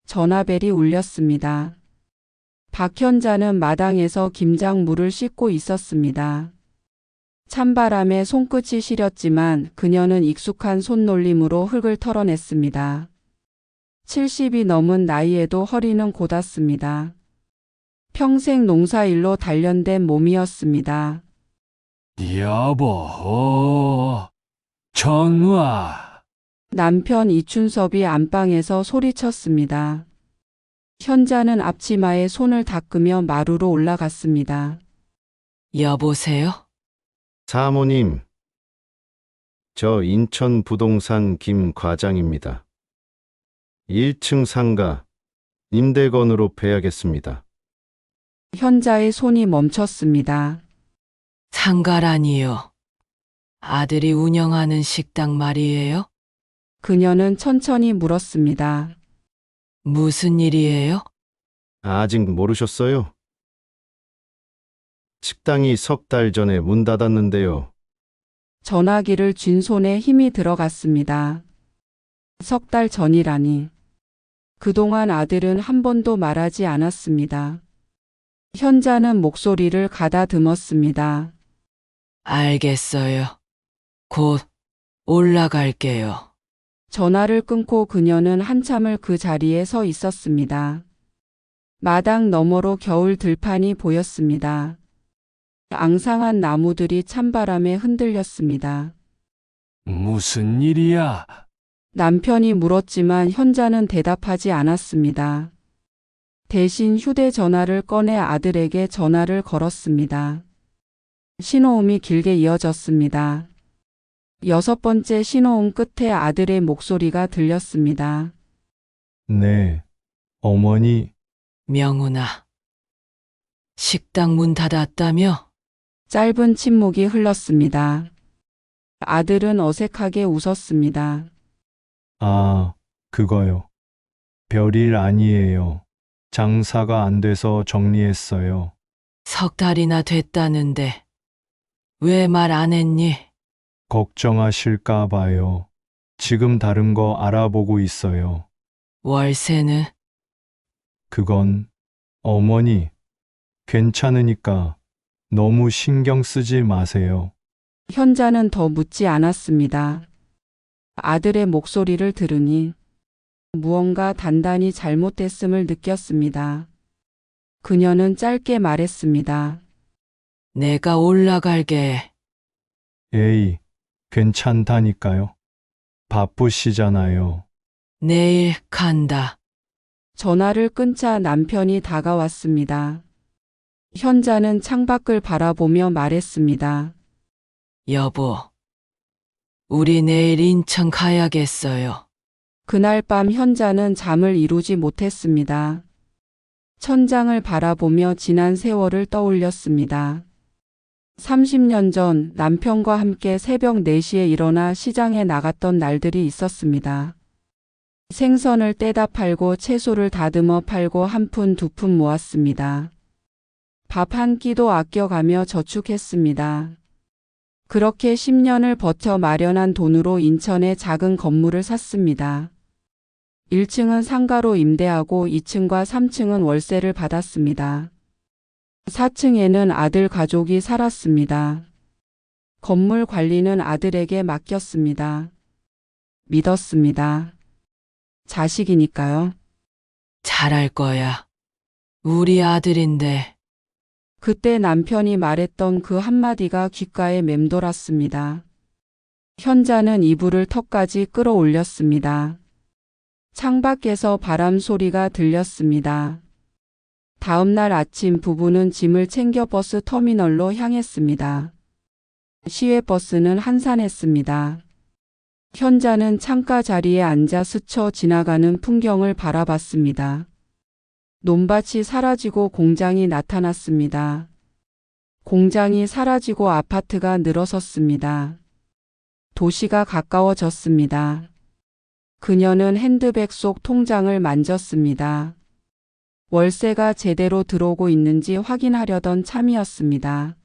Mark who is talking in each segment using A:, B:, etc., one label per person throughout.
A: 전화벨이 울렸습니다. 박현자는 마당에서 김장물을 씻고 있었습니다. 찬바람에 손끝이 시렸지만 그녀는 익숙한 손놀림으로 흙을 털어냈습니다. 70이 넘은 나이에도 허리는 곧았습니다. 평생 농사일로 단련된 몸이었습니다.
B: 여보, 전화.
A: 남편 이춘섭이 안방에서 소리쳤습니다. 현자는 앞치마에 손을 닦으며 마루로 올라갔습니다.
C: 여보세요?
D: 사모님, 저 인천 부동산 김 과장입니다. 1층 상가 임대건으로 패야겠습니다.
A: 현자의 손이 멈췄습니다.
C: 상가라니요. 아들이 운영하는 식당 말이에요?
A: 그녀는 천천히 물었습니다.
C: 무슨 일이에요?
D: 아직 모르셨어요? 식당이 석 달 전에 문 닫았는데요.
A: 전화기를 쥔 손에 힘이 들어갔습니다. 석 달 전이라니. 그동안 아들은 한 번도 말하지 않았습니다. 현자는 목소리를 가다듬었습니다.
C: 알겠어요. 곧 올라갈게요.
A: 전화를 끊고 그녀는 한참을 그 자리에 서 있었습니다. 마당 너머로 겨울 들판이 보였습니다. 앙상한 나무들이 찬바람에 흔들렸습니다.
B: 무슨 일이야?
A: 남편이 물었지만 현자는 대답하지 않았습니다. 대신 휴대전화를 꺼내 아들에게 전화를 걸었습니다. 신호음이 길게 이어졌습니다. 6번째 신호음 끝에 아들의 목소리가 들렸습니다.
E: 네, 어머니,
C: 명훈아. 식당 문 닫았다며?
A: 짧은 침묵이 흘렀습니다. 아들은 어색하게 웃었습니다.
E: 아, 그거요. 별일 아니에요. 장사가 안 돼서 정리했어요.
C: 석 달이나 됐다는데 왜 말 안 했니?
E: 걱정하실까 봐요. 지금 다른 거 알아보고 있어요.
C: 월세는?
E: 그건 어머니, 괜찮으니까 너무 신경 쓰지 마세요.
A: 현자는 더 묻지 않았습니다. 아들의 목소리를 들으니 무언가 단단히 잘못됐음을 느꼈습니다. 그녀는 짧게 말했습니다.
C: 내가 올라갈게.
E: 에이, 괜찮다니까요. 바쁘시잖아요.
C: 내일 간다.
A: 전화를 끊자 남편이 다가왔습니다. 현자는 창밖을 바라보며 말했습니다.
C: 여보, 우리 내일 인천 가야겠어요.
A: 그날 밤 현자는 잠을 이루지 못했습니다. 천장을 바라보며 지난 세월을 떠올렸습니다. 30년 전 남편과 함께 새벽 4시에 일어나 시장에 나갔던 날들이 있었습니다. 생선을 떼다 팔고 채소를 다듬어 팔고 한 푼 두 푼 모았습니다. 밥 한 끼도 아껴가며 저축했습니다. 그렇게 10년을 버텨 마련한 돈으로 인천에 작은 건물을 샀습니다. 1층은 상가로 임대하고 2층과 3층은 월세를 받았습니다. 4층에는 아들 가족이 살았습니다. 건물 관리는 아들에게 맡겼습니다. 믿었습니다. 자식이니까요.
C: 잘할 거야. 우리 아들인데.
A: 그때 남편이 말했던 그 한마디가 귓가에 맴돌았습니다. 현자는 이불을 턱까지 끌어올렸습니다. 창밖에서 바람 소리가 들렸습니다. 다음 날 아침 부부는 짐을 챙겨 버스 터미널로 향했습니다. 시외버스는 한산했습니다. 현자는 창가 자리에 앉아 스쳐 지나가는 풍경을 바라봤습니다. 논밭이 사라지고 공장이 나타났습니다. 공장이 사라지고 아파트가 늘어섰습니다. 도시가 가까워졌습니다. 그녀는 핸드백 속 통장을 만졌습니다. 월세가 제대로 들어오고 있는지 확인하려던 참이었습니다.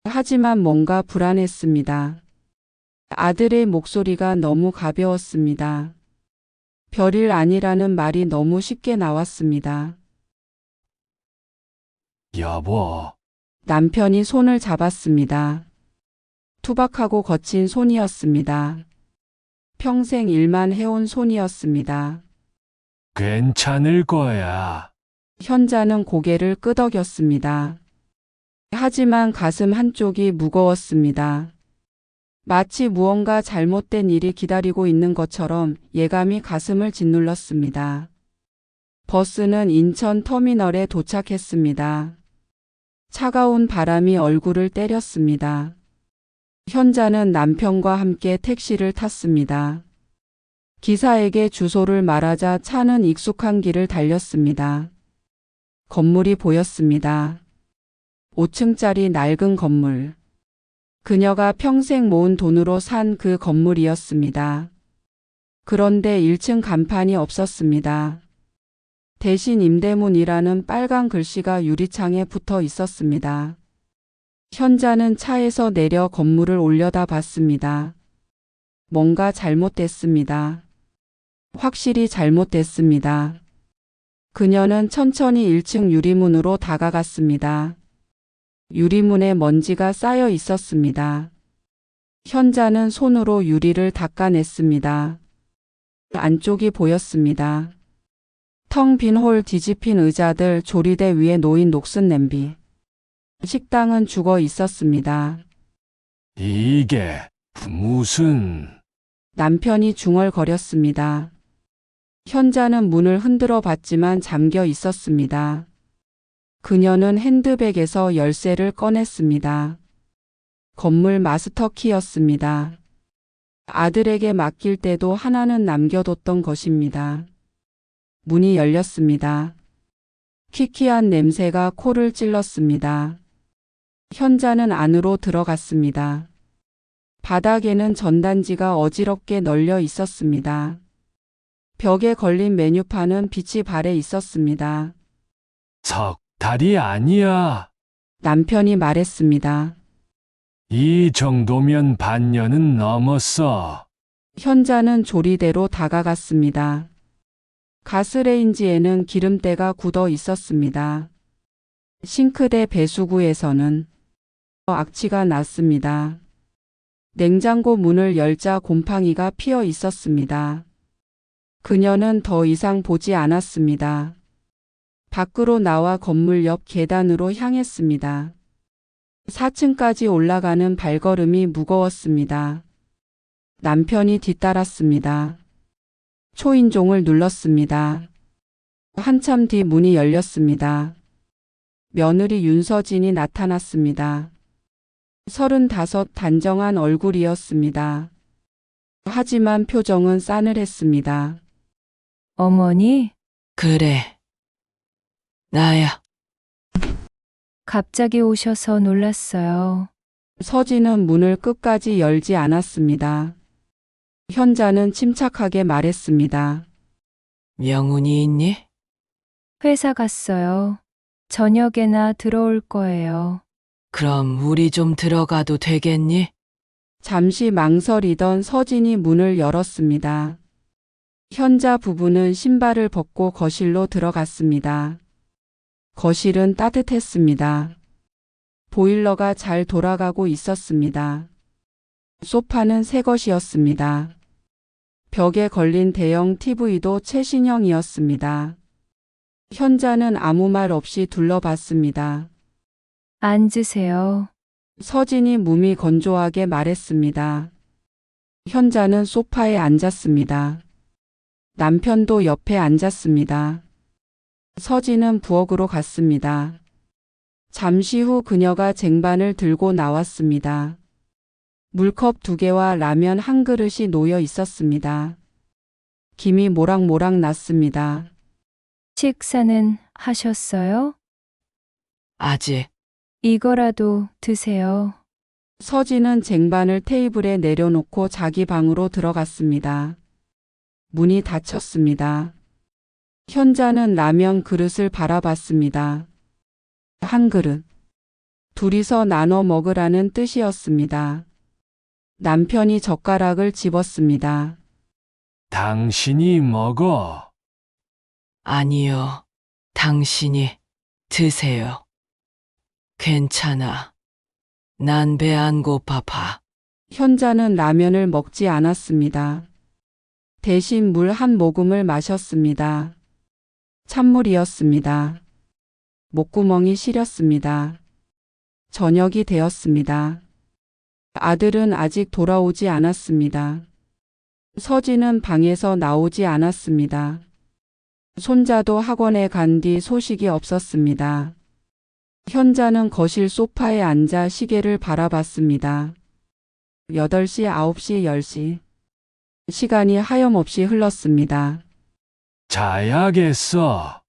A: 하지만 뭔가 불안했습니다. 아들의 목소리가 너무 가벼웠습니다. 별일 아니라는 말이 너무 쉽게 나왔습니다.
B: 여보,
A: 남편이 손을 잡았습니다. 투박하고 거친 손이었습니다. 평생 일만 해온 손이었습니다.
B: 괜찮을 거야.
A: 현자는 고개를 끄덕였습니다. 하지만 가슴 한쪽이 무거웠습니다. 마치 무언가 잘못된 일이 기다리고 있는 것처럼 예감이 가슴을 짓눌렀습니다. 버스는 인천 터미널에 도착했습니다. 차가운 바람이 얼굴을 때렸습니다. 현자는 남편과 함께 택시를 탔습니다. 기사에게 주소를 말하자 차는 익숙한 길을 달렸습니다. 건물이 보였습니다. 5층짜리 낡은 건물. 그녀가 평생 모은 돈으로 산 그 건물이었습니다. 그런데 1층 간판이 없었습니다. 대신 임대문이라는 빨간 글씨가 유리창에 붙어 있었습니다. 현자는 차에서 내려 건물을 올려다봤습니다. 뭔가 잘못됐습니다. 확실히 잘못됐습니다. 그녀는 천천히 1층 유리문으로 다가갔습니다. 유리문에 먼지가 쌓여 있었습니다. 현자는 손으로 유리를 닦아냈습니다. 안쪽이 보였습니다. 텅 빈 홀, 뒤집힌 의자들, 조리대 위에 놓인 녹슨 냄비. 식당은 죽어 있었습니다.
B: 이게 무슨...
A: 남편이 중얼거렸습니다. 현자는 문을 흔들어 봤지만 잠겨 있었습니다. 그녀는 핸드백에서 열쇠를 꺼냈습니다. 건물 마스터 키였습니다. 아들에게 맡길 때도 하나는 남겨뒀던 것입니다. 문이 열렸습니다. 키키한 냄새가 코를 찔렀습니다. 현자는 안으로 들어갔습니다. 바닥에는 전단지가 어지럽게 널려 있었습니다. 벽에 걸린 메뉴판은 빛이 발해 있었습니다.
B: 석 달이 아니야.
A: 남편이 말했습니다.
B: 이 정도면 반년은 넘었어.
A: 현자는 조리대로 다가갔습니다. 가스레인지에는 기름때가 굳어 있었습니다. 싱크대 배수구에서는 악취가 났습니다. 냉장고 문을 열자 곰팡이가 피어 있었습니다. 그녀는 더 이상 보지 않았습니다. 밖으로 나와 건물 옆 계단으로 향했습니다. 4층까지 올라가는 발걸음이 무거웠습니다. 남편이 뒤따랐습니다. 초인종을 눌렀습니다. 한참 뒤 문이 열렸습니다. 며느리 윤서진이 나타났습니다. 35 단정한 얼굴이었습니다. 하지만 표정은 싸늘했습니다.
F: 어머니,
C: 그래. 나야.
F: 갑자기 오셔서 놀랐어요.
A: 서진은 문을 끝까지 열지 않았습니다. 현자는 침착하게 말했습니다.
C: 명운이 있니?
F: 회사 갔어요. 저녁에나 들어올 거예요.
C: 그럼 우리 좀 들어가도 되겠니?
A: 잠시 망설이던 서진이 문을 열었습니다. 현자 부부는 신발을 벗고 거실로 들어갔습니다. 거실은 따뜻했습니다. 보일러가 잘 돌아가고 있었습니다. 소파는 새 것이었습니다. 벽에 걸린 대형 TV도 최신형이었습니다. 현자는 아무 말 없이 둘러봤습니다.
F: 앉으세요.
A: 서진이 몸이 건조하게 말했습니다. 현자는 소파에 앉았습니다. 남편도 옆에 앉았습니다. 서진은 부엌으로 갔습니다. 잠시 후 그녀가 쟁반을 들고 나왔습니다. 물컵 2개와 라면 한 그릇이 놓여 있었습니다. 김이 모락모락 났습니다.
F: 식사는 하셨어요?
C: 아직.
F: 이거라도 드세요.
A: 서진은 쟁반을 테이블에 내려놓고 자기 방으로 들어갔습니다. 문이 닫혔습니다. 현자는 라면 그릇을 바라봤습니다. 한 그릇. 둘이서 나눠 먹으라는 뜻이었습니다. 남편이 젓가락을 집었습니다.
B: 당신이 먹어.
C: 아니요. 당신이 드세요. 괜찮아. 난 배 안 고파파.
A: 현자는 라면을 먹지 않았습니다. 대신 물 한 모금을 마셨습니다. 찬물이었습니다. 목구멍이 시렸습니다. 저녁이 되었습니다. 아들은 아직 돌아오지 않았습니다. 서진은 방에서 나오지 않았습니다. 손자도 학원에 간 뒤 소식이 없었습니다. 현자는 거실 소파에 앉아 시계를 바라봤습니다. 8시, 9시, 10시. 시간이 하염없이 흘렀습니다.
B: 자야겠어.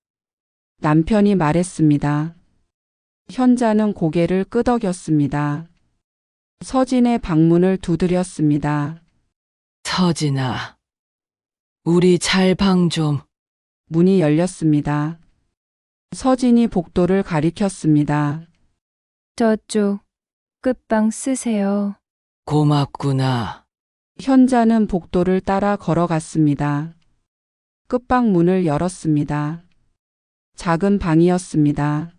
A: 남편이 말했습니다. 현자는 고개를 끄덕였습니다. 서진의 방문을 두드렸습니다.
C: 서진아. 우리 잘 방 좀.
A: 문이 열렸습니다. 서진이 복도를 가리켰습니다.
F: 저쪽 끝방 쓰세요.
C: 고맙구나.
A: 현자는 복도를 따라 걸어갔습니다. 끝방 문을 열었습니다. 작은 방이었습니다.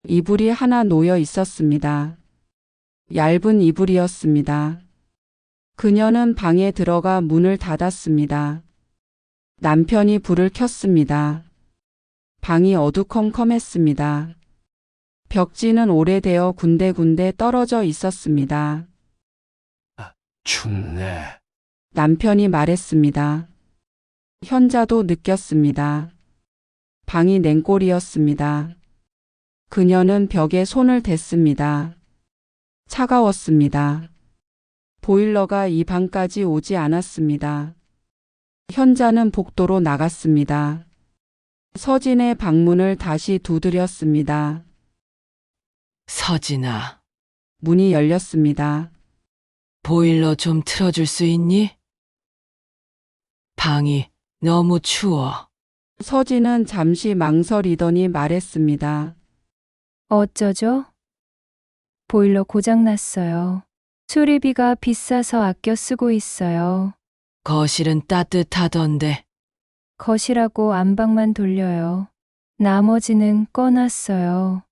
A: 이불이 하나 놓여 있었습니다. 얇은 이불이었습니다. 그녀는 방에 들어가 문을 닫았습니다. 남편이 불을 켰습니다. 방이 어두컴컴했습니다. 벽지는 오래되어 군데군데 떨어져 있었습니다.
B: 춥네.
A: 남편이 말했습니다. 현자도 느꼈습니다. 방이 냉골이었습니다. 그녀는 벽에 손을 댔습니다. 차가웠습니다. 보일러가 이 방까지 오지 않았습니다. 현자는 복도로 나갔습니다. 서진의 방문을 다시 두드렸습니다.
C: 서진아.
A: 문이 열렸습니다.
C: 보일러 좀 틀어줄 수 있니? 방이 너무 추워.
A: 서진은 잠시 망설이더니 말했습니다.
F: 어쩌죠? 보일러 고장났어요. 수리비가 비싸서 아껴 쓰고 있어요.
C: 거실은 따뜻하던데.
F: 거실하고 안방만 돌려요. 나머지는 꺼놨어요.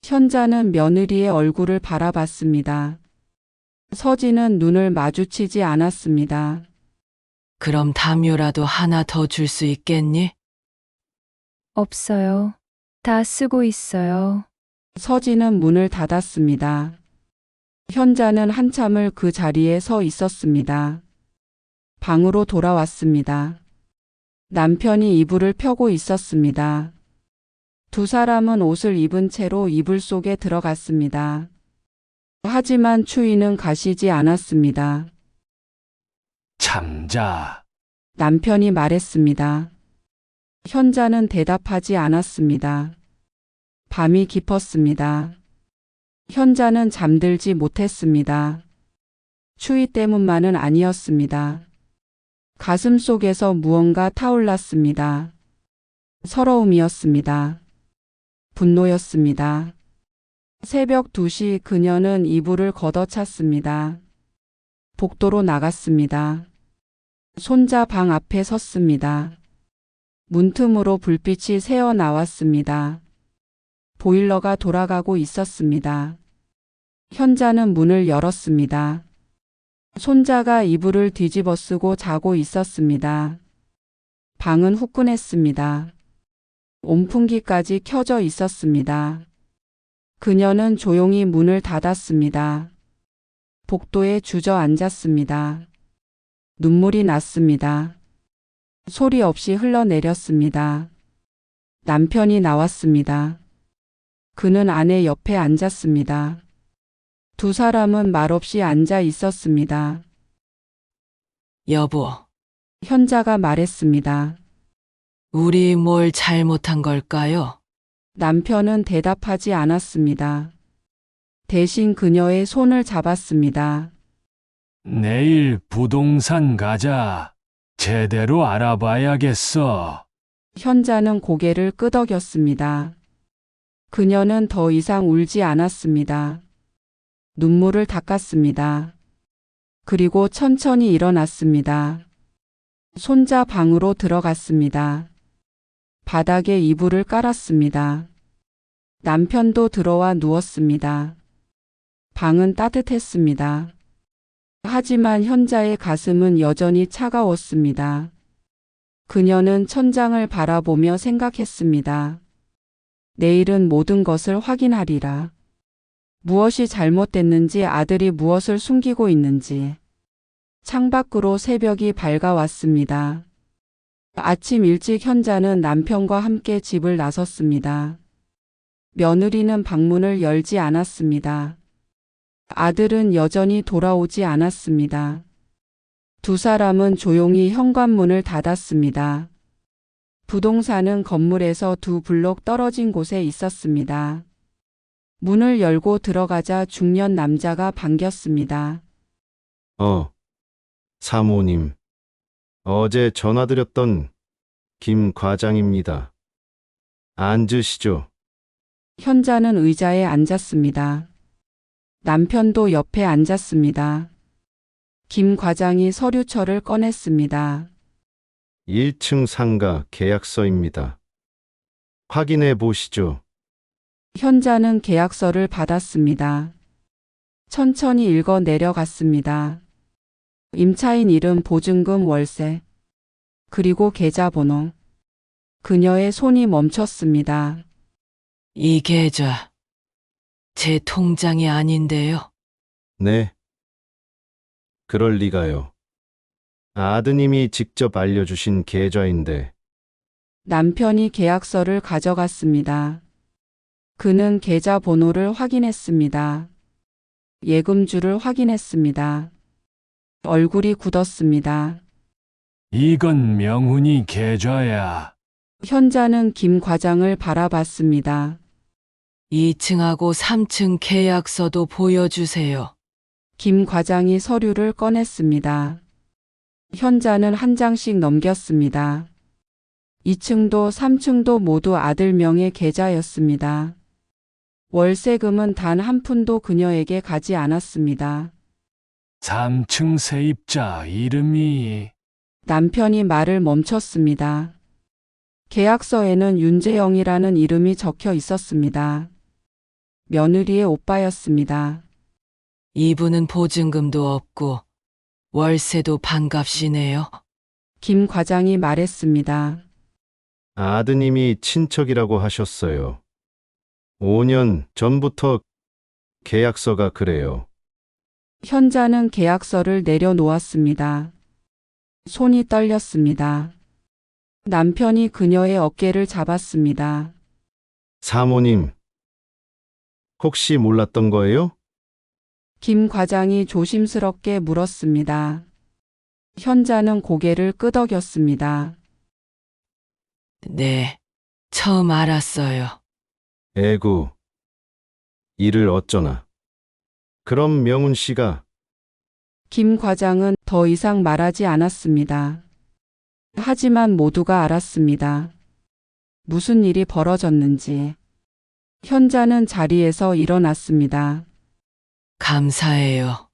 A: 현자는 며느리의 얼굴을 바라봤습니다. 서진은 눈을 마주치지 않았습니다.
C: 그럼 담요라도 하나 더 줄 수 있겠니?
F: 없어요. 다 쓰고 있어요.
A: 서진은 문을 닫았습니다. 현자는 한참을 그 자리에 서 있었습니다. 방으로 돌아왔습니다. 남편이 이불을 펴고 있었습니다. 두 사람은 옷을 입은 채로 이불 속에 들어갔습니다. 하지만 추위는 가시지 않았습니다.
B: 잠자.
A: 남편이 말했습니다. 현자는 대답하지 않았습니다. 밤이 깊었습니다. 현자는 잠들지 못했습니다. 추위 때문만은 아니었습니다. 가슴 속에서 무언가 타올랐습니다. 서러움이었습니다. 분노였습니다. 새벽 2시 그녀는 이불을 걷어찼습니다. 복도로 나갔습니다. 손자 방 앞에 섰습니다. 문틈으로 불빛이 새어 나왔습니다. 보일러가 돌아가고 있었습니다. 현자는 문을 열었습니다. 손자가 이불을 뒤집어 쓰고 자고 있었습니다. 방은 후끈했습니다. 온풍기까지 켜져 있었습니다. 그녀는 조용히 문을 닫았습니다. 복도에 주저앉았습니다. 눈물이 났습니다. 소리 없이 흘러내렸습니다. 남편이 나왔습니다. 그는 아내 옆에 앉았습니다. 두 사람은 말없이 앉아 있었습니다.
C: 여보,
A: 현자가 말했습니다.
C: 우리 뭘 잘못한 걸까요?
A: 남편은 대답하지 않았습니다. 대신 그녀의 손을 잡았습니다.
B: 내일 부동산 가자. 제대로 알아봐야겠어.
A: 현자는 고개를 끄덕였습니다. 그녀는 더 이상 울지 않았습니다. 눈물을 닦았습니다. 그리고 천천히 일어났습니다. 손자 방으로 들어갔습니다. 바닥에 이불을 깔았습니다. 남편도 들어와 누웠습니다. 방은 따뜻했습니다. 하지만 현자의 가슴은 여전히 차가웠습니다. 그녀는 천장을 바라보며 생각했습니다. 내일은 모든 것을 확인하리라. 무엇이 잘못됐는지, 아들이 무엇을 숨기고 있는지. 창밖으로 새벽이 밝아왔습니다. 아침 일찍 현자는 남편과 함께 집을 나섰습니다. 며느리는 방문을 열지 않았습니다. 아들은 여전히 돌아오지 않았습니다. 두 사람은 조용히 현관문을 닫았습니다. 부동산은 건물에서 2블록 떨어진 곳에 있었습니다. 문을 열고 들어가자 중년 남자가 반겼습니다.
D: 사모님. 어제 전화드렸던 김 과장입니다. 앉으시죠.
A: 현자는 의자에 앉았습니다. 남편도 옆에 앉았습니다. 김 과장이 서류철을 꺼냈습니다.
D: 1층 상가 계약서입니다. 확인해 보시죠.
A: 현자는 계약서를 받았습니다. 천천히 읽어 내려갔습니다. 임차인 이름, 보증금, 월세, 그리고 계좌번호. 그녀의 손이 멈췄습니다.
C: 이 계좌, 제 통장이 아닌데요.
D: 네. 그럴 리가요. 아드님이 직접 알려주신 계좌인데.
A: 남편이 계약서를 가져갔습니다. 그는 계좌번호를 확인했습니다. 예금주를 확인했습니다. 얼굴이 굳었습니다.
B: 이건 명훈이 계좌야.
A: 현자는 김 과장을 바라봤습니다.
C: 2층하고 3층 계약서도 보여주세요.
A: 김 과장이 서류를 꺼냈습니다. 현자는 한 장씩 넘겼습니다. 2층도 3층도 모두 아들 명의 계좌였습니다. 월세금은 단 한 푼도 그녀에게 가지 않았습니다.
B: 3층 세입자 이름이
A: 남편이 말을 멈췄습니다. 계약서에는 윤재영이라는 이름이 적혀 있었습니다. 며느리의 오빠였습니다.
C: 이분은 보증금도 없고 월세도 반값이네요.
A: 김 과장이 말했습니다.
D: 아드님이 친척이라고 하셨어요. 5년 전부터 계약서가 그래요.
A: 현자는 계약서를 내려놓았습니다. 손이 떨렸습니다. 남편이 그녀의 어깨를 잡았습니다.
D: 사모님, 혹시 몰랐던 거예요?
A: 김 과장이 조심스럽게 물었습니다. 현자는 고개를 끄덕였습니다.
C: 네, 처음 알았어요.
D: 에구, 일을 어쩌나. 그럼 명훈 씨가
A: 김 과장은 더 이상 말하지 않았습니다. 하지만 모두가 알았습니다. 무슨 일이 벌어졌는지. 현자는 자리에서 일어났습니다.
C: 감사해요.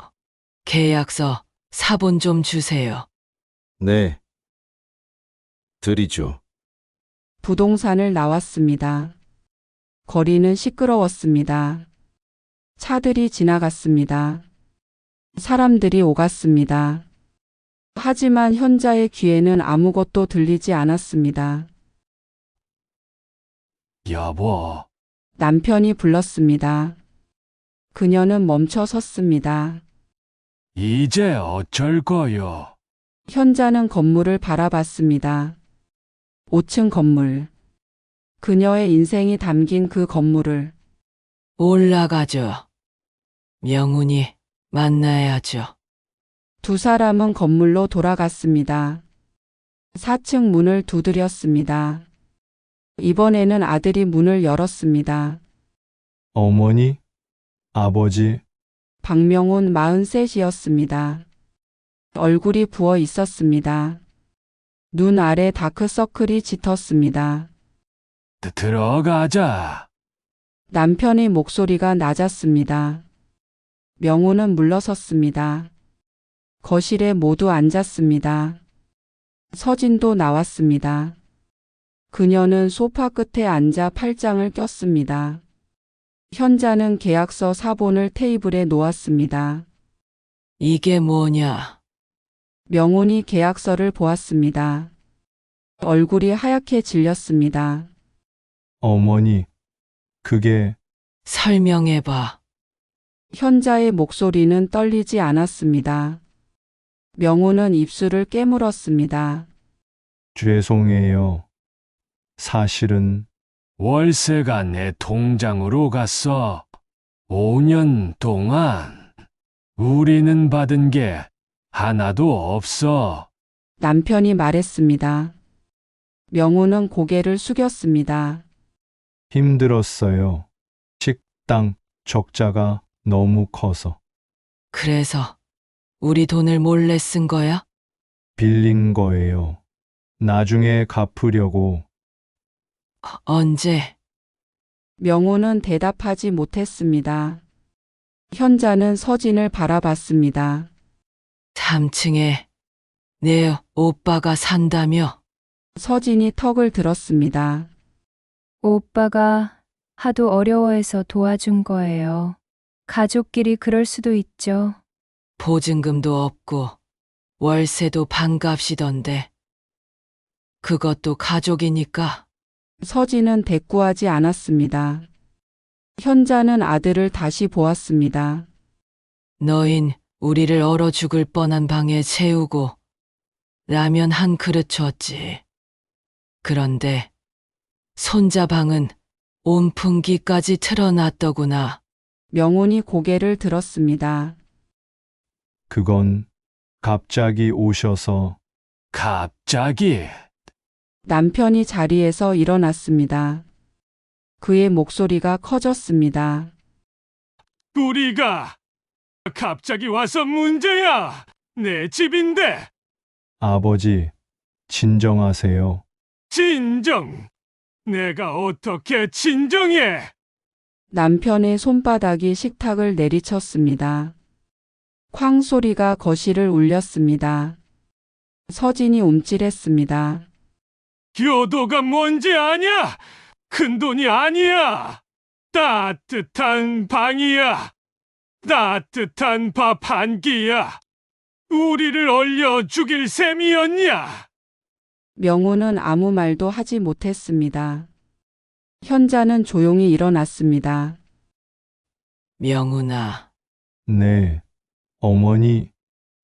C: 계약서 사본 좀 주세요.
D: 네, 드리죠.
A: 부동산을 나왔습니다. 거리는 시끄러웠습니다. 차들이 지나갔습니다. 사람들이 오갔습니다. 하지만 현자의 귀에는 아무것도 들리지 않았습니다.
B: 여보.
A: 남편이 불렀습니다. 그녀는 멈춰 섰습니다.
B: 이제 어쩔 거요?
A: 현자는 건물을 바라봤습니다. 5층 건물. 그녀의 인생이 담긴 그 건물을.
C: 올라가죠. 명훈이 만나야죠.
A: 두 사람은 건물로 돌아갔습니다. 4층 문을 두드렸습니다. 이번에는 아들이 문을 열었습니다.
E: 어머니, 아버지,
A: 박명훈 43이었습니다. 얼굴이 부어 있었습니다. 눈 아래 다크서클이 짙었습니다.
B: 들어가자.
A: 남편의 목소리가 낮았습니다. 명훈은 물러섰습니다. 거실에 모두 앉았습니다. 서진도 나왔습니다. 그녀는 소파 끝에 앉아 팔짱을 꼈습니다. 현자는 계약서 사본을 테이블에 놓았습니다.
C: 이게 뭐냐?
A: 명훈이 계약서를 보았습니다. 얼굴이 하얗게 질렸습니다.
E: 어머니, 그게
C: 설명해봐.
A: 현자의 목소리는 떨리지 않았습니다. 명훈은 입술을 깨물었습니다.
E: 죄송해요. 사실은
B: 월세가 내 통장으로 갔어. 5년 동안 우리는 받은 게 하나도 없어.
A: 남편이 말했습니다. 명훈은 고개를 숙였습니다.
E: 힘들었어요. 식당 적자가 너무 커서
C: 그래서 우리 돈을 몰래 쓴 거야?
E: 빌린 거예요. 나중에 갚으려고.
C: 언제?
A: 명훈은 대답하지 못했습니다. 현자는 서진을 바라봤습니다.
C: 3층에 내 오빠가 산다며?
A: 서진이 턱을 들었습니다.
F: 오빠가 하도 어려워해서 도와준 거예요. 가족끼리 그럴 수도 있죠.
C: 보증금도 없고 월세도 반값이던데. 그것도 가족이니까.
A: 서진은 대꾸하지 않았습니다. 현자는 아들을 다시 보았습니다.
C: 너흰 우리를 얼어 죽을 뻔한 방에 채우고 라면 한 그릇 줬지. 그런데 손자 방은 온풍기까지 틀어놨더구나.
A: 명훈이 고개를 들었습니다.
E: 그건 갑자기 오셔서
B: 갑자기
A: 남편이 자리에서 일어났습니다. 그의 목소리가 커졌습니다.
B: 우리가 갑자기 와서 문제야. 내 집인데.
E: 아버지, 진정하세요.
B: 진정. 내가 어떻게 진정해?
A: 남편의 손바닥이 식탁을 내리쳤습니다. 쾅 소리가 거실을 울렸습니다. 서진이 움찔했습니다.
B: 교도가 뭔지 아냐? 큰돈이 아니야. 따뜻한 방이야. 따뜻한 밥 한 끼야. 우리를 얼려 죽일 셈이었냐?
A: 명훈은 아무 말도 하지 못했습니다. 현자는 조용히 일어났습니다.
C: 명훈아,
E: 네, 어머니,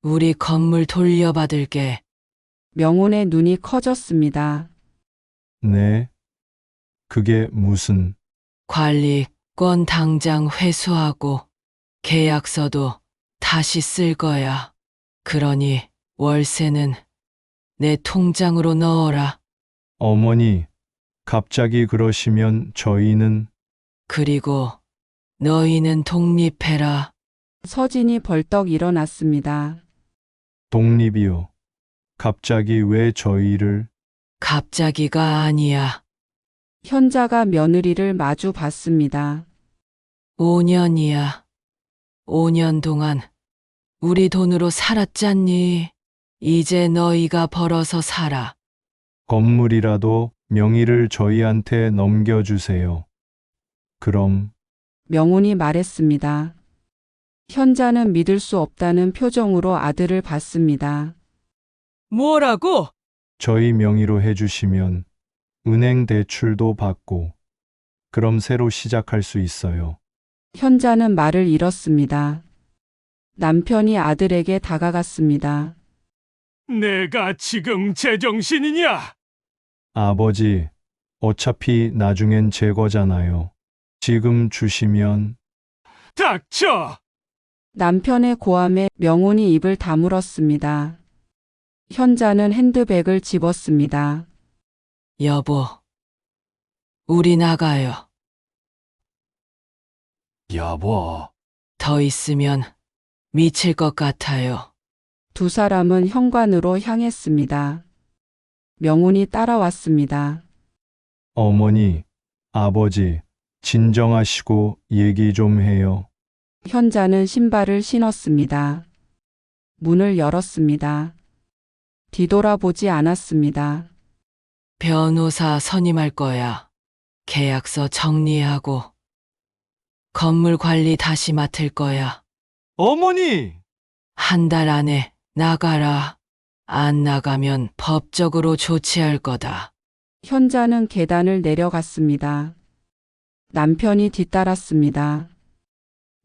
C: 우리 건물 돌려받을게.
A: 명훈의 눈이 커졌습니다.
E: 네. 그게 무슨,
C: 관리권 당장 회수하고 계약서도 다시 쓸 거야. 그러니 월세는 내 통장으로 넣어라.
E: 어머니, 갑자기 그러시면 저희는
C: 그리고 너희는 독립해라.
A: 서진이 벌떡 일어났습니다.
E: 독립이요. 갑자기 왜 저희를,
C: 갑자기가 아니야.
A: 현자가 며느리를 마주 봤습니다.
C: 5년이야. 5년 동안 우리 돈으로 살았잖니. 이제 너희가 벌어서 살아.
E: 건물이라도 명의를 저희한테 넘겨주세요. 그럼
A: 명훈이 말했습니다. 현자는 믿을 수 없다는 표정으로 아들을 봤습니다.
C: 뭐라고?
E: 저희 명의로 해주시면 은행 대출도 받고 그럼 새로 시작할 수 있어요.
A: 현자는 말을 잃었습니다. 남편이 아들에게 다가갔습니다.
B: 내가 지금 제정신이냐?
E: 아버지, 어차피 나중엔 제 거잖아요. 지금 주시면
B: 닥쳐!
A: 남편의 고함에 명훈이 입을 다물었습니다. 현자는 핸드백을 집었습니다.
C: 여보, 우리 나가요.
B: 여보,
C: 더 있으면 미칠 것 같아요.
A: 두 사람은 현관으로 향했습니다. 명훈이 따라왔습니다.
E: 어머니, 아버지, 진정하시고 얘기 좀 해요.
A: 현자는 신발을 신었습니다. 문을 열었습니다. 뒤돌아보지 않았습니다.
C: 변호사 선임할 거야. 계약서 정리하고 건물 관리 다시 맡을 거야.
B: 어머니!
C: 한 달 안에 나가라. 안 나가면 법적으로 조치할 거다.
A: 현자는 계단을 내려갔습니다. 남편이 뒤따랐습니다.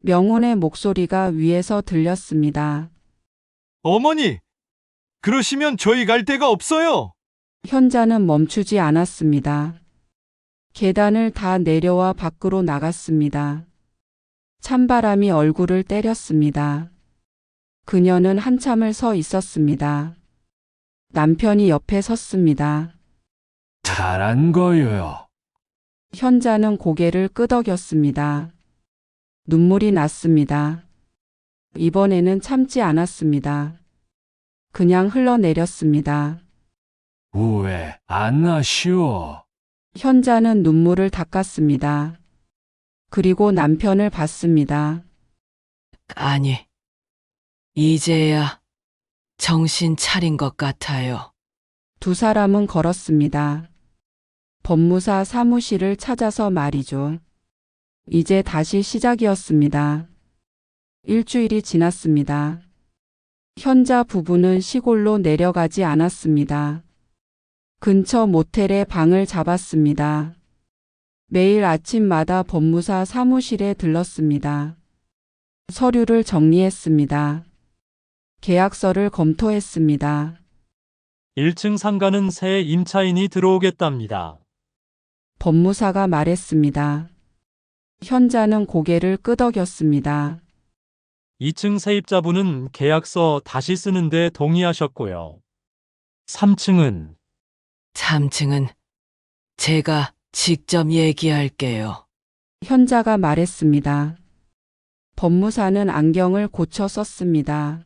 A: 명훈의 목소리가 위에서 들렸습니다.
B: 어머니! 그러시면 저희 갈 데가 없어요!
A: 현자는 멈추지 않았습니다. 계단을 다 내려와 밖으로 나갔습니다. 찬바람이 얼굴을 때렸습니다. 그녀는 한참을 서 있었습니다. 남편이 옆에 섰습니다.
B: 잘한 거요.
A: 현자는 고개를 끄덕였습니다. 눈물이 났습니다. 이번에는 참지 않았습니다. 그냥 흘러내렸습니다.
B: 왜 안 하시오?
A: 현자는 눈물을 닦았습니다. 그리고 남편을 봤습니다.
C: 아니, 이제야 정신 차린 것 같아요.
A: 두 사람은 걸었습니다. 법무사 사무실을 찾아서 말이죠. 이제 다시 시작이었습니다. 일주일이 지났습니다. 현자 부부는 시골로 내려가지 않았습니다. 근처 모텔에 방을 잡았습니다. 매일 아침마다 법무사 사무실에 들렀습니다. 서류를 정리했습니다. 계약서를 검토했습니다.
G: 1층 상가는 새 임차인이 들어오겠답니다.
A: 법무사가 말했습니다. 현자는 고개를 끄덕였습니다.
G: 2층 세입자분은 계약서 다시 쓰는데 동의하셨고요. 3층은
C: 3층은 제가 직접 얘기할게요.
A: 현자가 말했습니다. 법무사는 안경을 고쳐 썼습니다.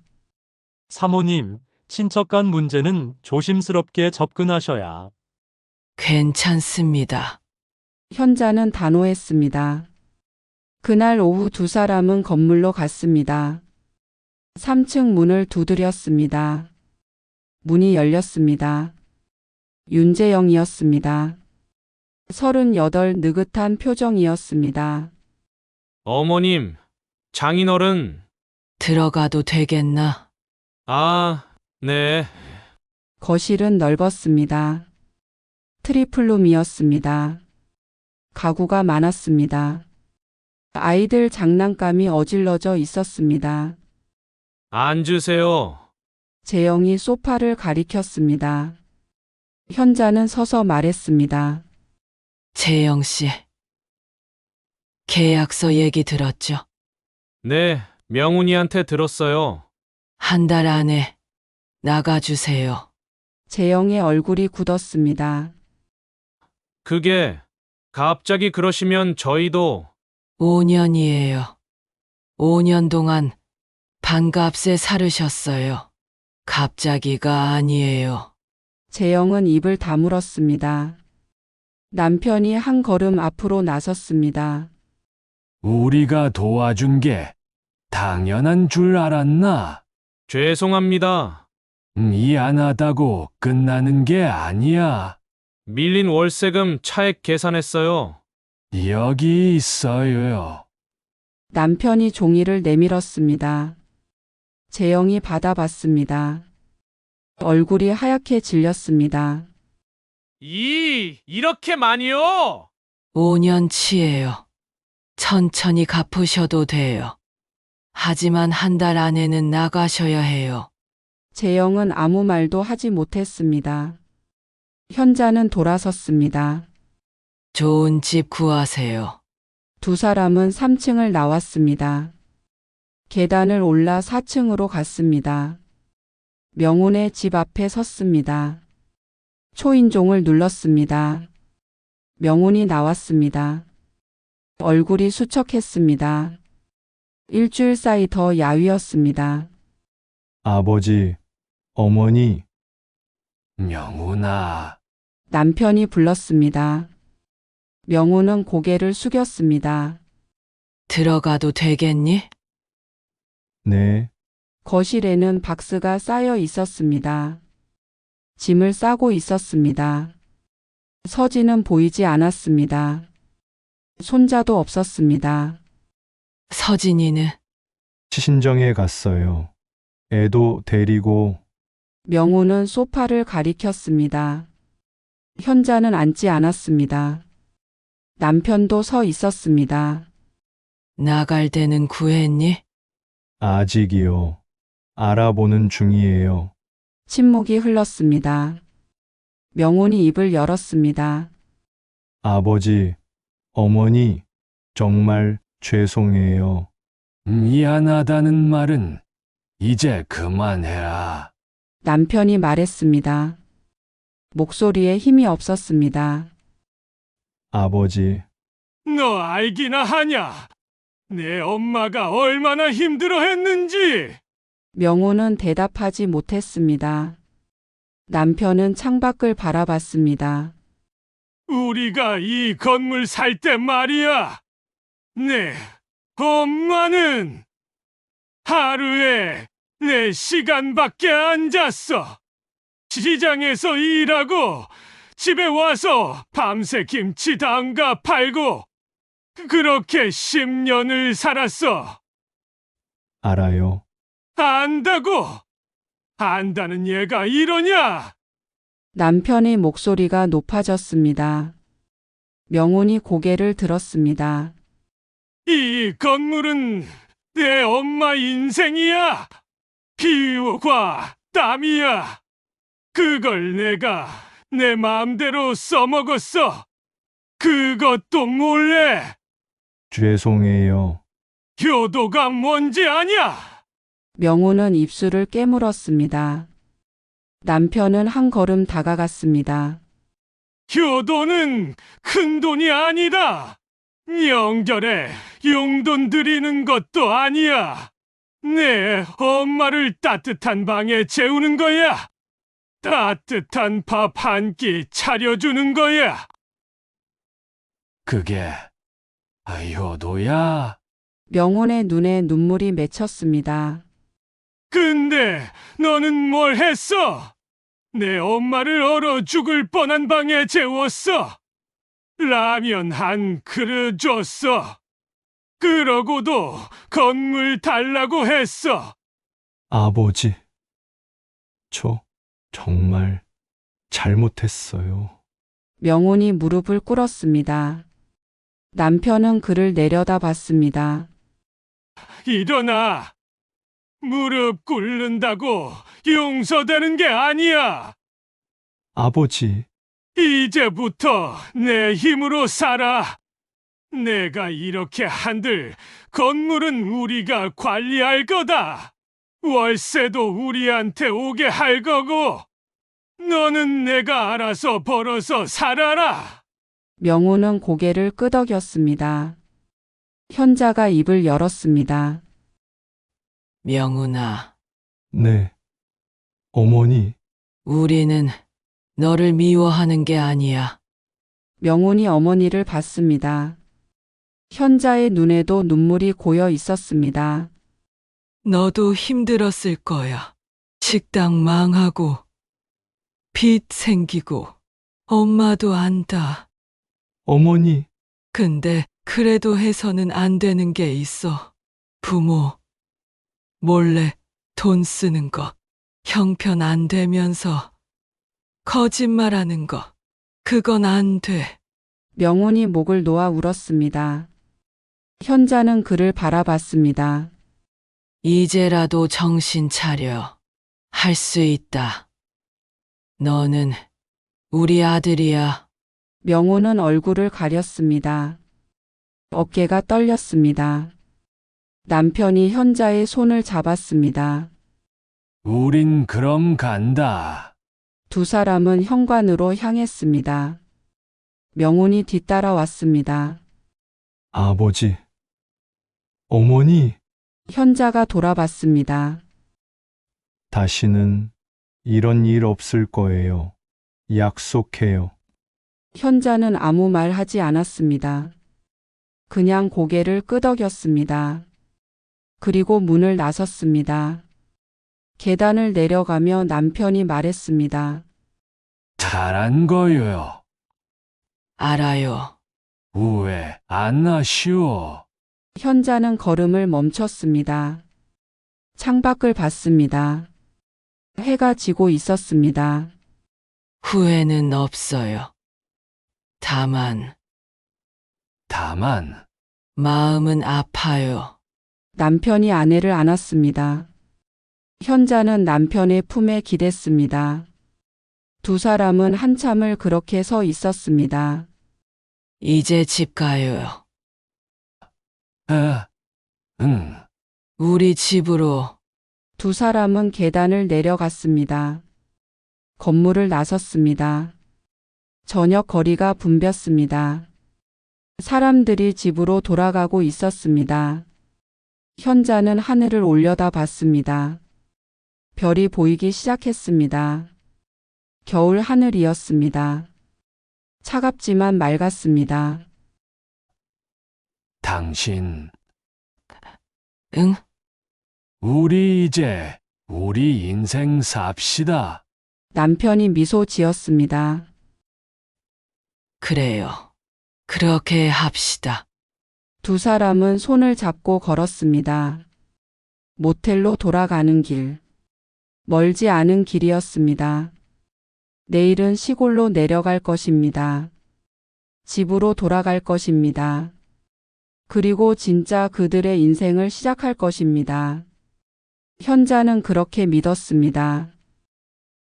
G: 사모님, 친척 간 문제는 조심스럽게 접근하셔야.
C: 괜찮습니다.
A: 현자는 단호했습니다. 그날 오후 두 사람은 건물로 갔습니다. 3층 문을 두드렸습니다. 문이 열렸습니다. 윤재영이었습니다. 38 느긋한 표정이었습니다.
H: 어머님, 장인어른.
C: 들어가도 되겠나?
H: 아, 네.
A: 거실은 넓었습니다. 트리플룸이었습니다. 가구가 많았습니다. 아이들 장난감이 어질러져 있었습니다.
H: 앉으세요.
A: 재영이 소파를 가리켰습니다. 현자는 서서 말했습니다.
C: 재영 씨, 계약서 얘기 들었죠?
H: 네, 명훈이한테 들었어요.
C: 한 달 안에 나가주세요.
A: 재영의 얼굴이 굳었습니다.
H: 그게 갑자기 그러시면 저희도
C: 5년이에요. 5년 동안 반값에 사르셨어요. 갑자기가 아니에요.
A: 재영은 입을 다물었습니다. 남편이 한 걸음 앞으로 나섰습니다.
B: 우리가 도와준 게 당연한 줄 알았나?
H: 죄송합니다.
B: 미안하다고 끝나는 게 아니야.
H: 밀린 월세금 차액 계산했어요.
B: 여기 있어요.
A: 남편이 종이를 내밀었습니다. 재영이 받아봤습니다. 얼굴이 하얗게 질렸습니다.
H: 이렇게 많이요?
C: 5년치예요. 천천히 갚으셔도 돼요. 하지만 한 달 안에는 나가셔야 해요.
A: 재영은 아무 말도 하지 못했습니다. 현자는 돌아섰습니다.
C: 좋은 집 구하세요.
A: 두 사람은 3층을 나왔습니다. 계단을 올라 4층으로 갔습니다. 명훈의 집 앞에 섰습니다. 초인종을 눌렀습니다. 명훈이 나왔습니다. 얼굴이 수척했습니다. 일주일 사이 더 야위었습니다.
E: 아버지, 어머니,
B: 명훈아,
A: 남편이 불렀습니다. 명훈은 고개를 숙였습니다.
C: 들어가도 되겠니?
E: 네,
A: 거실에는 박스가 쌓여 있었습니다. 짐을 싸고 있었습니다. 서진은 보이지 않았습니다. 손자도 없었습니다.
C: 서진이는
E: 친정에 갔어요. 애도 데리고
A: 명호는 소파를 가리켰습니다. 현자는 앉지 않았습니다. 남편도 서 있었습니다.
C: 나갈 데는 구했니?
E: 아직이요. 알아보는 중이에요.
A: 침묵이 흘렀습니다. 명훈이 입을 열었습니다.
E: 아버지, 어머니, 정말 죄송해요.
B: 미안하다는 말은 이제 그만해라.
A: 남편이 말했습니다. 목소리에 힘이 없었습니다.
E: 아버지,
H: 너 알기나 하냐? 내 엄마가 얼마나 힘들어했는지.
A: 명호는 대답하지 못했습니다. 남편은 창밖을 바라봤습니다.
H: 우리가 이 건물 살 때 말이야. 내 엄마는 하루에 4시간밖에 안 잤어. 시장에서 일하고 집에 와서 밤새 김치 담가 팔고 그렇게 10년을 살았어.
E: 알아요.
H: 안다고? 안다는 얘가 이러냐?
A: 남편의 목소리가 높아졌습니다. 명훈이 고개를 들었습니다.
H: 이 건물은 내 엄마 인생이야. 피우과 땀이야. 그걸 내가 내 마음대로 써먹었어. 그것도 몰래.
E: 죄송해요.
H: 효도가 뭔지 아냐?
A: 명훈은 입술을 깨물었습니다. 남편은 한 걸음 다가갔습니다.
H: 효도는 큰 돈이 아니다. 명절에 용돈 드리는 것도 아니야. 내 엄마를 따뜻한 방에 재우는 거야. 따뜻한 밥 한 끼 차려주는 거야.
B: 그게 효도야?
A: 명훈의 눈에 눈물이 맺혔습니다.
H: 근데 너는 뭘 했어? 내 엄마를 얼어 죽을 뻔한 방에 재웠어. 라면 한 그릇 줬어. 그러고도 건물 달라고 했어.
E: 아버지, 저 정말 잘못했어요.
A: 명훈이 무릎을 꿇었습니다. 남편은 그를 내려다봤습니다.
H: 일어나. 무릎 꿇는다고 용서되는 게 아니야.
E: 아버지,
H: 이제부터 내 힘으로 살아. 내가 이렇게 한들 건물은 우리가 관리할 거다. 월세도 우리한테 오게 할 거고. 너는 내가 알아서 벌어서 살아라.
A: 명훈은 고개를 끄덕였습니다. 현자가 입을 열었습니다.
C: 명훈아,
E: 네. 어머니,
C: 우리는 너를 미워하는 게 아니야.
A: 명훈이 어머니를 봤습니다. 현자의 눈에도 눈물이 고여 있었습니다.
C: 너도 힘들었을 거야. 식당 망하고, 빚 생기고, 엄마도 안다.
E: 어머니,
C: 근데 그래도 해서는 안 되는 게 있어. 부모, 몰래 돈 쓰는 거, 형편 안 되면서 거짓말하는 거, 그건 안 돼.
A: 명훈이 목을 놓아 울었습니다. 현자는 그를 바라봤습니다.
C: 이제라도 정신 차려. 할 수 있다. 너는 우리 아들이야.
A: 명훈은 얼굴을 가렸습니다. 어깨가 떨렸습니다. 남편이 현자의 손을 잡았습니다.
B: 우린 그럼 간다.
A: 두 사람은 현관으로 향했습니다. 명훈이 뒤따라왔습니다.
E: 아버지, 어머니,
A: 현자가 돌아봤습니다.
E: 다시는 이런 일 없을 거예요. 약속해요.
A: 현자는 아무 말 하지 않았습니다. 그냥 고개를 끄덕였습니다. 그리고 문을 나섰습니다. 계단을 내려가며 남편이 말했습니다.
B: 잘한 거요.
C: 알아요.
B: 왜 안 하시오?
A: 현자는 걸음을 멈췄습니다. 창밖을 봤습니다. 해가 지고 있었습니다.
C: 후회는 없어요. 다만, 마음은 아파요.
A: 남편이 아내를 안았습니다. 현자는 남편의 품에 기댔습니다. 두 사람은 한참을 그렇게 서 있었습니다.
C: 이제 집 가요.
B: 응.
C: 우리 집으로.
A: 두 사람은 계단을 내려갔습니다. 건물을 나섰습니다. 저녁 거리가 붐볐습니다. 사람들이 집으로 돌아가고 있었습니다. 현자는 하늘을 올려다 봤습니다. 별이 보이기 시작했습니다. 겨울 하늘이었습니다. 차갑지만 맑았습니다.
B: 당신,
C: 응?
B: 우리 이제 우리 인생 삽시다.
A: 남편이 미소 지었습니다.
C: 그래요. 그렇게 합시다.
A: 두 사람은 손을 잡고 걸었습니다. 모텔로 돌아가는 길. 멀지 않은 길이었습니다. 내일은 시골로 내려갈 것입니다. 집으로 돌아갈 것입니다. 그리고 진짜 그들의 인생을 시작할 것입니다. 현자는 그렇게 믿었습니다.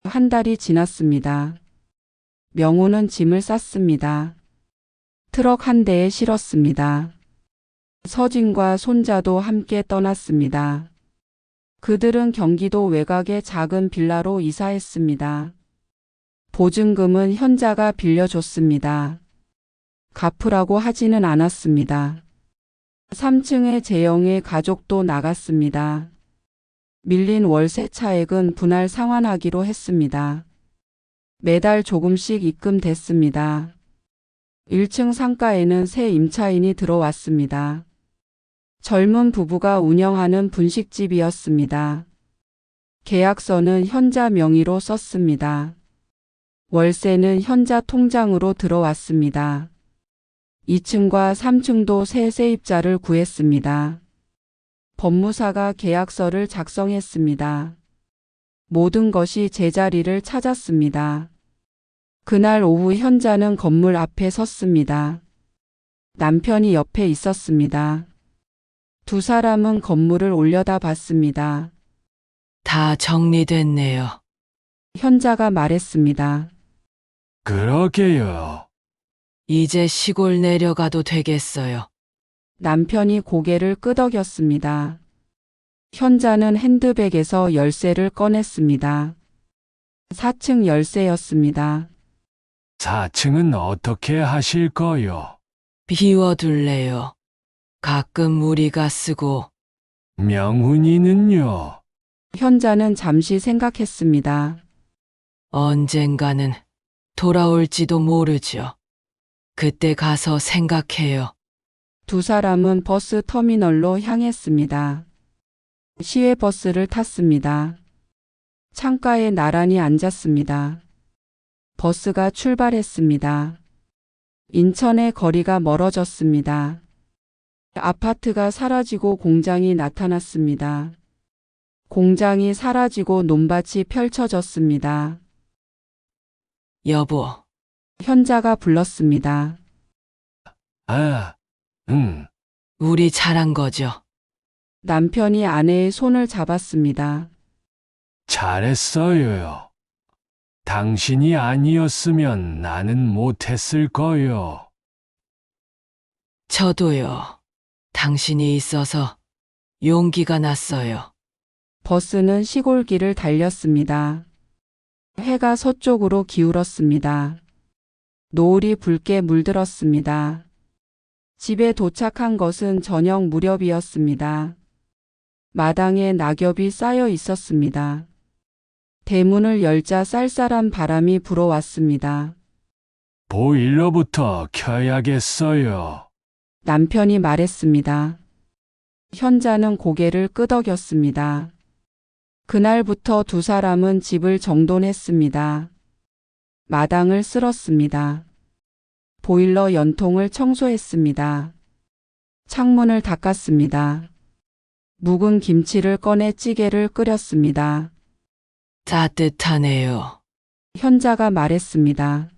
A: 한 달이 지났습니다. 명우는 짐을 쌌습니다. 트럭 한 대에 실었습니다. 서진과 손자도 함께 떠났습니다. 그들은 경기도 외곽의 작은 빌라로 이사했습니다. 보증금은 현자가 빌려줬습니다. 갚으라고 하지는 않았습니다. 3층의 재영의 가족도 나갔습니다. 밀린 월세 차액은 분할 상환하기로 했습니다. 매달 조금씩 입금됐습니다. 1층 상가에는 새 임차인이 들어왔습니다. 젊은 부부가 운영하는 분식집이었습니다. 계약서는 현자 명의로 썼습니다. 월세는 현자 통장으로 들어왔습니다. 2층과 3층도 새 세입자를 구했습니다. 법무사가 계약서를 작성했습니다. 모든 것이 제자리를 찾았습니다. 그날 오후 현자는 건물 앞에 섰습니다. 남편이 옆에 있었습니다. 두 사람은 건물을 올려다 봤습니다.
C: 다 정리됐네요.
A: 현자가 말했습니다.
B: 그러게요.
C: 이제 시골 내려가도 되겠어요.
A: 남편이 고개를 끄덕였습니다. 현자는 핸드백에서 열쇠를 꺼냈습니다. 4층 열쇠였습니다.
B: 4층은 어떻게 하실 거요?
C: 비워둘래요. 가끔 우리가 쓰고.
B: 명훈이는요?
A: 현자는 잠시 생각했습니다.
C: 언젠가는 돌아올지도 모르죠. 그때 가서 생각해요.
A: 두 사람은 버스 터미널로 향했습니다. 시외버스를 탔습니다. 창가에 나란히 앉았습니다. 버스가 출발했습니다. 인천의 거리가 멀어졌습니다. 아파트가 사라지고 공장이 나타났습니다. 공장이 사라지고 논밭이 펼쳐졌습니다.
C: 여보,
A: 현자가 불렀습니다.
B: 응.
C: 우리 잘한 거죠?
A: 남편이 아내의 손을 잡았습니다.
B: 잘했어요. 당신이 아니었으면 나는 못했을 거요.
C: 저도요. 당신이 있어서 용기가 났어요.
A: 버스는 시골길을 달렸습니다. 해가 서쪽으로 기울었습니다. 노을이 붉게 물들었습니다. 집에 도착한 것은 저녁 무렵이었습니다. 마당에 낙엽이 쌓여 있었습니다. 대문을 열자 쌀쌀한 바람이 불어왔습니다.
B: 보일러부터 켜야겠어요.
A: 남편이 말했습니다. 현자는 고개를 끄덕였습니다. 그날부터 두 사람은 집을 정돈했습니다. 마당을 쓸었습니다. 보일러 연통을 청소했습니다. 창문을 닦았습니다. 묵은 김치를 꺼내 찌개를 끓였습니다.
C: 따뜻하네요.
A: 현자가 말했습니다.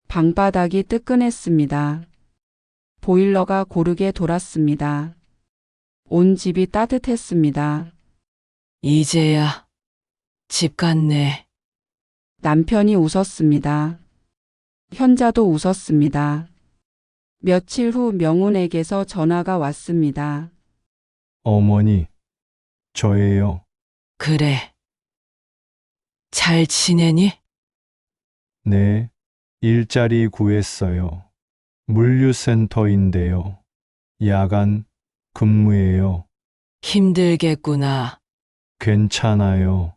A: 방바닥이 뜨끈했습니다. 보일러가 고르게 돌았습니다. 온 집이 따뜻했습니다.
C: 이제야 집 갔네.
A: 남편이 웃었습니다. 현자도 웃었습니다. 며칠 후 명훈에게서 전화가 왔습니다.
E: 어머니, 저예요.
C: 그래. 잘 지내니?
E: 네, 일자리 구했어요. 물류센터인데요. 야간 근무예요.
C: 힘들겠구나.
E: 괜찮아요.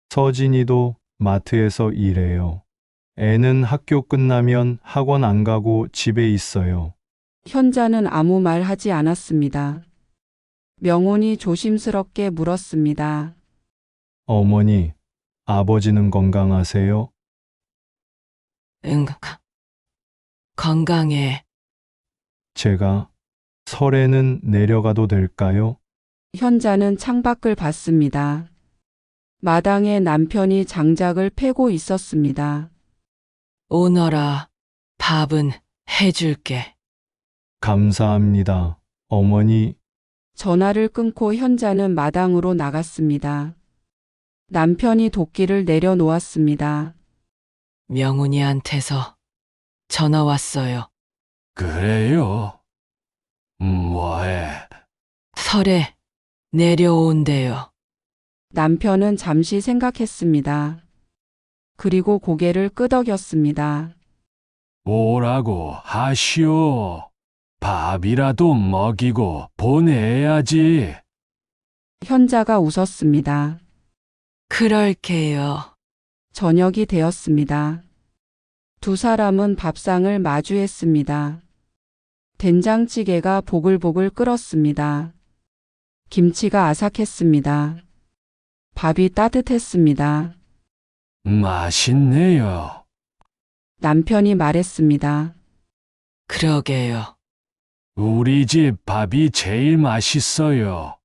E: 서진이도 마트에서 일해요. 애는 학교 끝나면 학원 안 가고 집에 있어요.
A: 현자는 아무 말 하지 않았습니다. 명훈이 조심스럽게 물었습니다.
E: 어머니, 아버지는 건강하세요?
C: 응. 건강해.
E: 제가 설에는 내려가도 될까요?
A: 현자는 창밖을 봤습니다. 마당에 남편이 장작을 패고 있었습니다.
C: 오너라. 밥은 해줄게.
E: 감사합니다. 어머니,
A: 전화를 끊고 현자는 마당으로 나갔습니다. 남편이 도끼를 내려놓았습니다.
C: 명훈이한테서 전화 왔어요.
B: 그래요? 뭐해?
C: 설에 내려온대요.
A: 남편은 잠시 생각했습니다. 그리고 고개를 끄덕였습니다.
B: 오라고 하시오. 밥이라도 먹이고 보내야지.
A: 현자가 웃었습니다.
C: 그럴게요.
A: 저녁이 되었습니다. 두 사람은 밥상을 마주했습니다. 된장찌개가 보글보글 끓었습니다. 김치가 아삭했습니다. 밥이 따뜻했습니다.
B: 맛있네요.
A: 남편이 말했습니다.
C: 그러게요.
B: 우리 집 밥이 제일 맛있어요.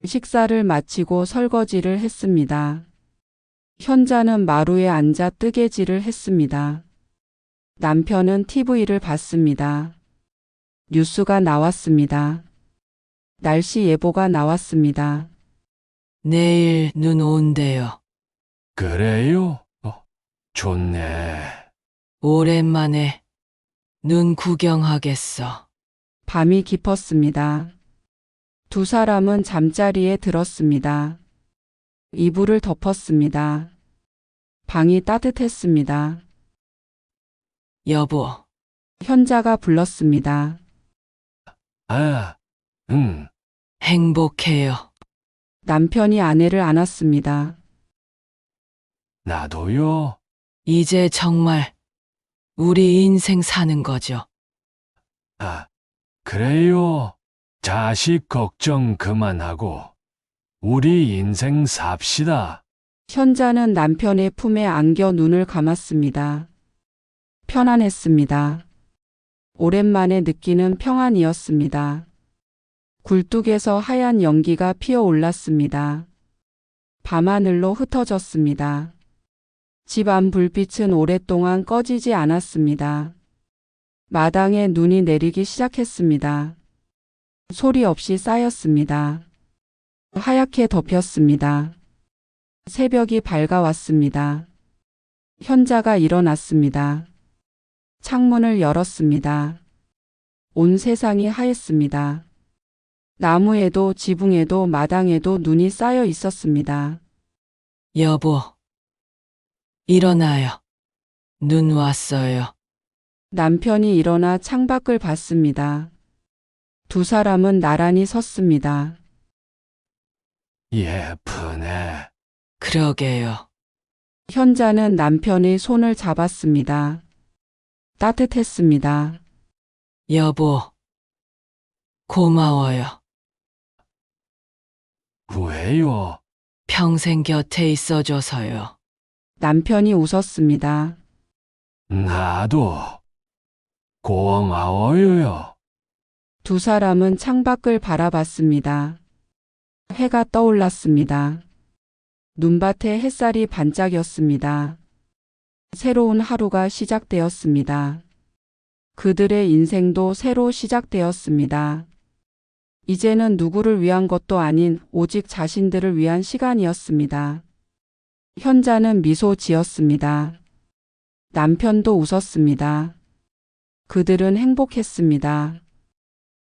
A: 식사를 마치고 설거지를 했습니다. 현자는 마루에 앉아 뜨개질을 했습니다. 남편은 TV를 봤습니다. 뉴스가 나왔습니다. 날씨 예보가 나왔습니다.
C: 내일 눈 온대요.
B: 그래요? 좋네.
C: 오랜만에 눈 구경하겠어.
A: 밤이 깊었습니다. 두 사람은 잠자리에 들었습니다. 이불을 덮었습니다. 방이 따뜻했습니다.
C: 여보,
A: 현자가 불렀습니다.
B: 아, 응.
C: 행복해요.
A: 남편이 아내를 안았습니다.
B: 나도요.
C: 이제 정말 우리 인생 사는 거죠.
B: 아, 그래요. 자식 걱정 그만하고 우리 인생 삽시다.
A: 현자는 남편의 품에 안겨 눈을 감았습니다. 편안했습니다. 오랜만에 느끼는 평안이었습니다. 굴뚝에서 하얀 연기가 피어올랐습니다. 밤하늘로 흩어졌습니다. 집 안 불빛은 오랫동안 꺼지지 않았습니다. 마당에 눈이 내리기 시작했습니다. 소리 없이 쌓였습니다. 하얗게 덮였습니다. 새벽이 밝아왔습니다. 현자가 일어났습니다. 창문을 열었습니다. 온 세상이 하였습니다. 나무에도 지붕에도 마당에도 눈이 쌓여 있었습니다.
C: 여보, 일어나요. 눈 왔어요.
A: 남편이 일어나 창밖을 봤습니다. 두 사람은 나란히 섰습니다.
B: 예쁘네.
C: 그러게요.
A: 현자는 남편의 손을 잡았습니다. 따뜻했습니다.
C: 여보, 고마워요.
B: 왜요?
C: 평생 곁에 있어줘서요.
A: 남편이 웃었습니다.
B: 나도 고마워요.
A: 두 사람은 창밖을 바라봤습니다. 해가 떠올랐습니다. 눈밭에 햇살이 반짝였습니다. 새로운 하루가 시작되었습니다. 그들의 인생도 새로 시작되었습니다. 이제는 누구를 위한 것도 아닌 오직 자신들을 위한 시간이었습니다. 현자는 미소 지었습니다. 남편도 웃었습니다. 그들은 행복했습니다.